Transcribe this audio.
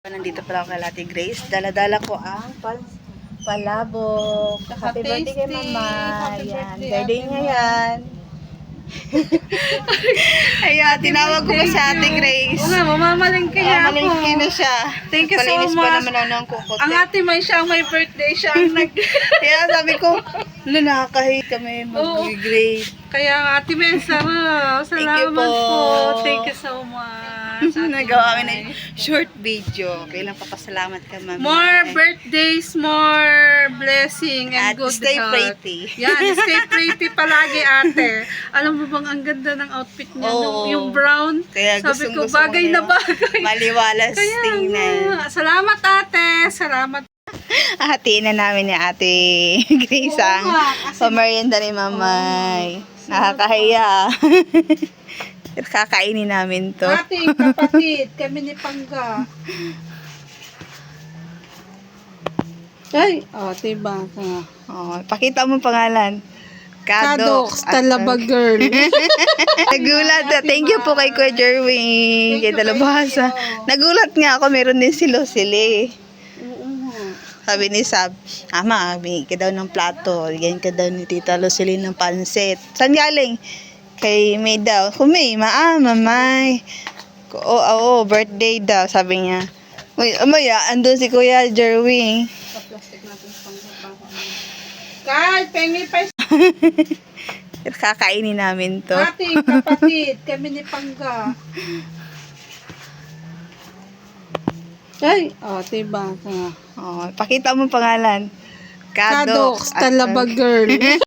Nandito pala ako kay Ate Grace. Dala-dala ko ang palabok. Happy birthday kay Mama. Yan. Birthday niya yan. Ayan, tinawag ko pa si Ate Grace. Oo nga, mamamalingki niya ako. Mamalingki na siya. Thank you so Palinis much. pa naman ako ng kukot. Ang ate May siya ang may birthday, siya ang nag... Kaya sabi ko, nakakahit kami mag-grade. Kaya nga, ate May, salamat po. po. Thank you so much. Nagawa kami ng short video. Kailang papasalamat ka, Mama. More birthdays, more blessing, and At good stay health. pretty. Yan, stay pretty palagi, ate. Alam mo bang ang ganda ng outfit niya? Oo. Yung brown. Kaya Sabi ko, gustong-gusto bagay ko na yun. bagay. Maliwalas Kaya tingnan. nga. Salamat, ate. Salamat. Hatiin na namin ni Ate Grace Oo ang nga, kasi- pamerienda ni Mamay. Nakakahiya. Kakainin namin to. Ate, kapatid, kami ni Pangga. Ay, ate baka. Oh, pakita mo pangalan. Kadox, Talaba girl. Nagulat. Thank you po kay Kuya Jerwin. Kay Thank you, Dalabasa. thank you. Nagulat nga ako. Meron din si Lucille. Oo. Sabi ni Sab, Ama, bigyan ka daw ng plato. Bigyan ka daw ni Tita Lucille ng pansit. Saan galing? Kay May daw. May, Mamay. Oo, birthday daw, sabi niya. Uy, amaya, andun si Kuya Jerwin. Pa-plastic natin sa Pangga. Kay, pengi pa. Kakainin namin to. Ate, kapatid, kami ni Pangga. Ay, ate baka. Oh, pakita mo pangalan. Kadox, Talaba girl.